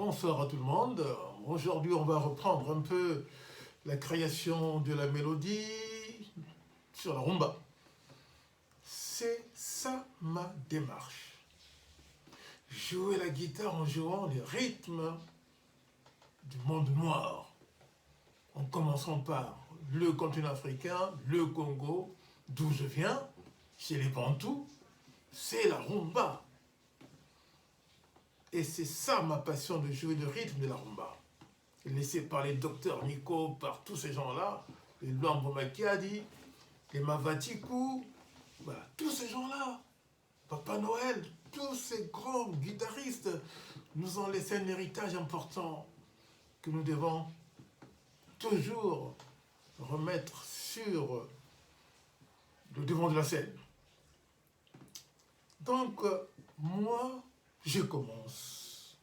Bonsoir à tout le monde. Aujourd'hui, on va reprendre un peu la création de la mélodie sur la rumba. C'est ça ma démarche. Jouer la guitare en jouant les rythmes du monde noir. En commençant par le continent africain, le Congo, d'où je viens, chez les Bantous, c'est la rumba. Et c'est ça ma passion de jouer le rythme de la rumba. Laissé par les docteurs Nico, par tous ces gens-là, les Luambo Makiadi, les Mavatikou, voilà, tous ces gens-là, Papa Noël, tous ces grands guitaristes nous ont laissé un héritage important que nous devons toujours remettre sur le devant de la scène. Donc, moi, je commence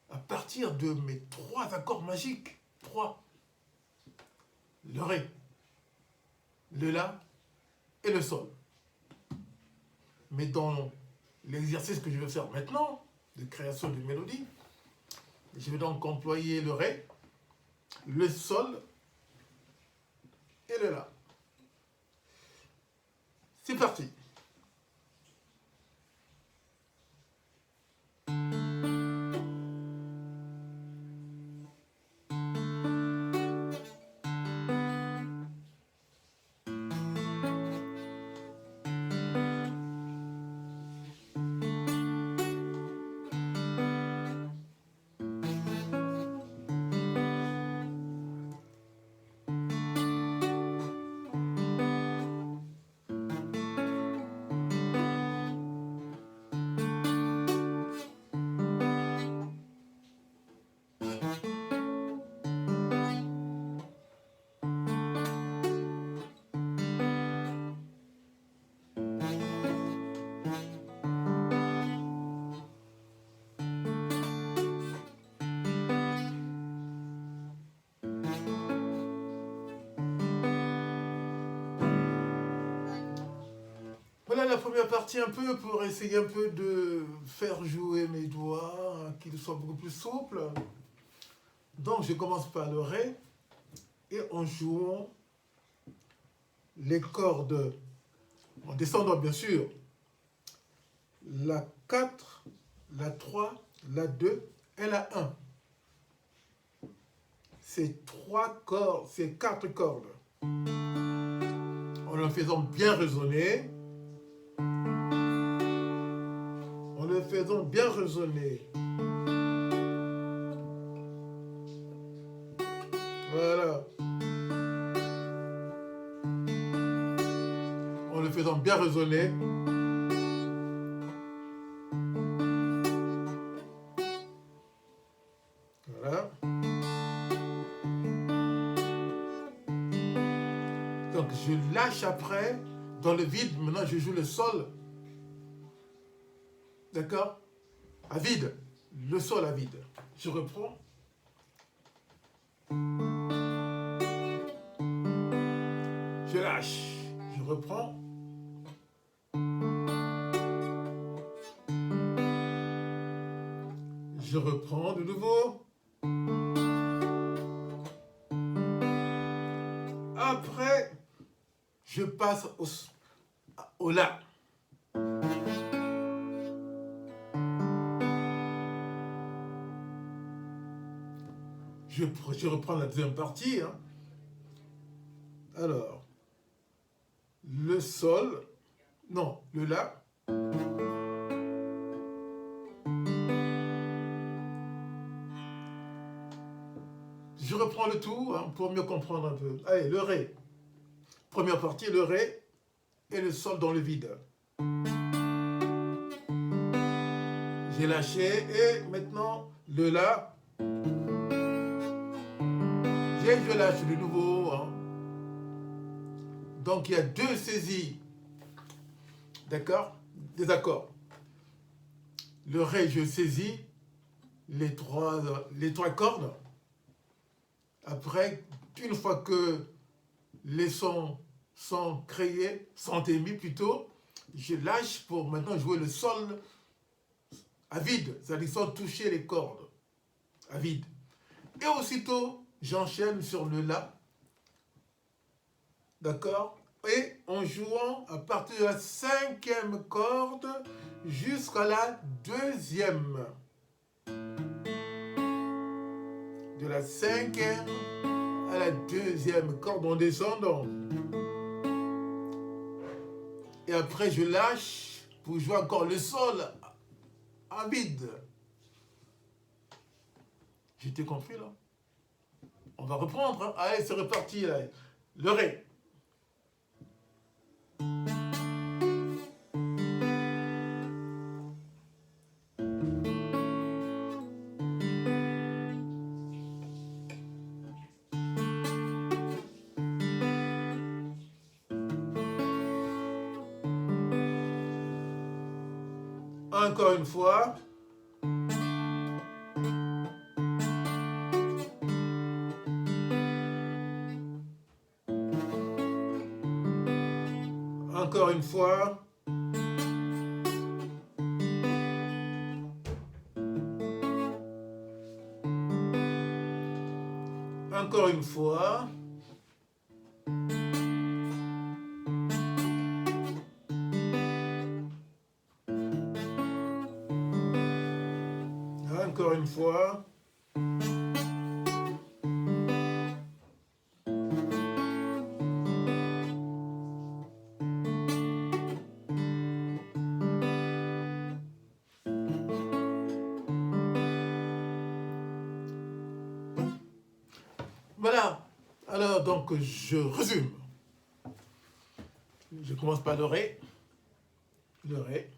à partir de mes 3 accords magiques. 3. Le Ré, le La et le Sol. Mais dans l'exercice que je vais faire maintenant, de création de mélodie, je vais donc employer le Ré, le Sol et le La. C'est parti. Voilà la première partie un peu pour essayer un peu de faire jouer mes doigts, qu'ils soient beaucoup plus souples. Donc je commence par le Ré et en jouant les cordes, en descendant bien sûr, la 4, la 3, la 2 et la 1. Ces 3 cordes, ces 4 cordes, en le faisant bien résonner, faisons bien résonner. Voilà. En le faisant bien résonner. Voilà. Donc je lâche après. Dans le vide, maintenant je joue le Sol. D'accord? À vide. Le Sol à vide. Je reprends. Je lâche. Je reprends. Je reprends de nouveau. Après, je passe au La. Je reprends la deuxième partie. Hein. Alors, le Sol, non, le La. Je reprends le tout hein, pour mieux comprendre un peu. Allez, le Ré. Première partie, le Ré et le Sol dans le vide. J'ai lâché et maintenant le La. Je lâche de nouveau. Hein. Donc il y a 2 saisies. D'accord? Des accords. Le Ré, je saisis les 3 cordes. Après, une fois que les sons sont créés, sont émis plutôt, je lâche pour maintenant jouer le Sol à vide, c'est-à-dire sans toucher les cordes, à vide. Et aussitôt, j'enchaîne sur le La, d'accord? Et en jouant à partir de la 5e corde jusqu'à la 2e. De la 5e à la 2e corde en descendant. Et après, je lâche pour jouer encore le Sol à vide. J'ai été compris là? On va reprendre. Hein? Allez, c'est reparti là. Le Ré. Encore une fois. Encore une fois. Encore une fois. Encore une fois. Voilà. Alors, donc, je résume. Je commence par le Ré. Le Ré.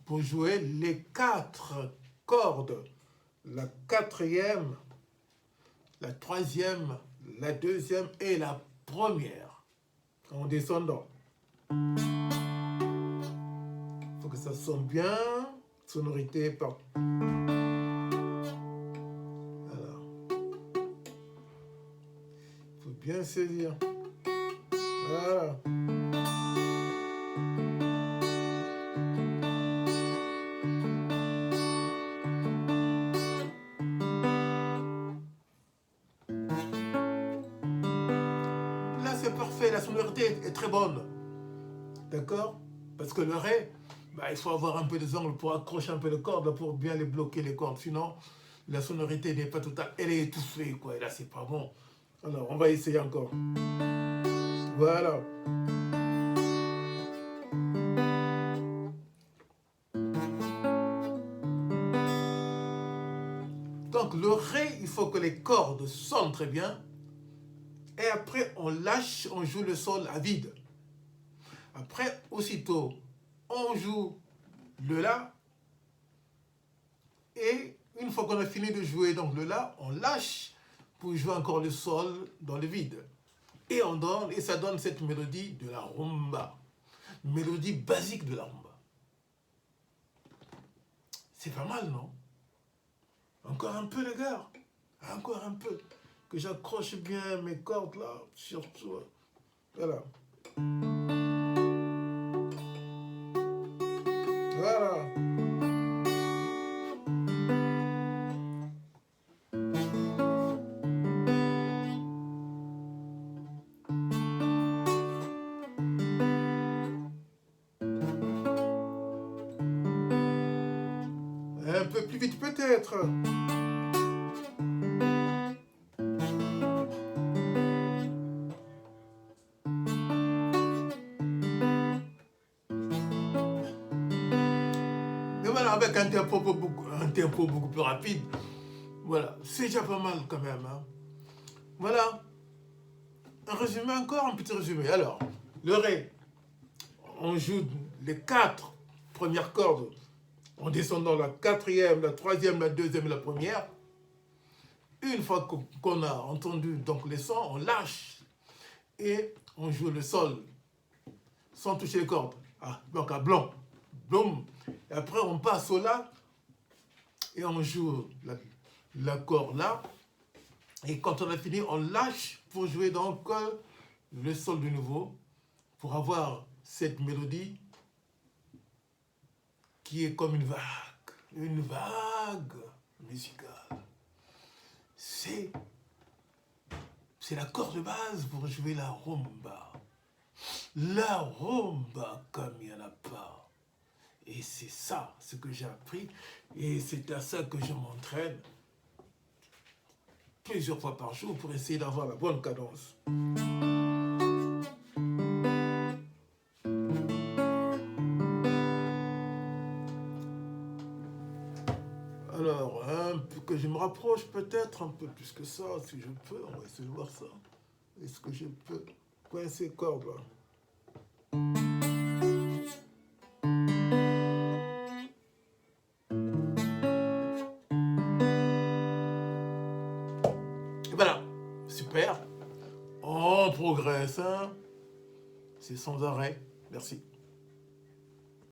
Pour jouer les 4 cordes. La 4e, la 3e, la 2e et la 1re. En descendant. Il faut que ça sonne bien. Sonorité par... Voilà. Il faut bien saisir. Voilà. Là, c'est parfait. La sonorité est très bonne. D'accord? Parce que le Ré, bah, il faut avoir un peu des angles pour accrocher un peu les cordes, là, pour bien les bloquer les cordes. Sinon, la sonorité n'est pas totale. Elle est étouffée, quoi. Et là, c'est pas bon. Alors, on va essayer encore. Voilà. Donc, le Ré, il faut que les cordes sonnent très bien. Et après, on lâche, on joue le Sol à vide. Après, aussitôt, on joue le La. Et une fois qu'on a fini de jouer donc le La, on lâche pour jouer encore le Sol dans le vide. Et on donne, et ça donne cette mélodie de la rumba. Mélodie basique de la rumba. C'est pas mal, non? Encore un peu, les gars. Encore un peu. Que j'accroche bien mes cordes là, surtout. Voilà. Voilà. Un peu plus vite peut-être. Et voilà, avec un tempo beaucoup plus rapide. Voilà, c'est déjà pas mal quand même. Hein. Voilà. Un résumé encore, un petit résumé. Alors, le Ré, on joue les 4 premières cordes en descendant la 4e, la 3e, la 2e et la 1re. Une fois qu'on a entendu donc les sons, on lâche et on joue le Sol sans toucher les cordes. Ah, donc à blanc, boum. Et après on passe au La et on joue l'accord là. Et quand on a fini, on lâche pour jouer donc le Sol de nouveau pour avoir cette mélodie qui est comme une vague musicale. C'est l'accord de base pour jouer la rumba. La rumba comme il n'y en a pas. Et c'est ça, ce que j'ai appris, et c'est à ça que je m'entraîne plusieurs fois par jour pour essayer d'avoir la bonne cadence. Alors, un peu que je me rapproche peut-être un peu plus que ça, si je peux, on va essayer de voir ça. Est-ce que je peux coincer cordes là? Et voilà, super. On progresse, hein? C'est sans arrêt. Merci.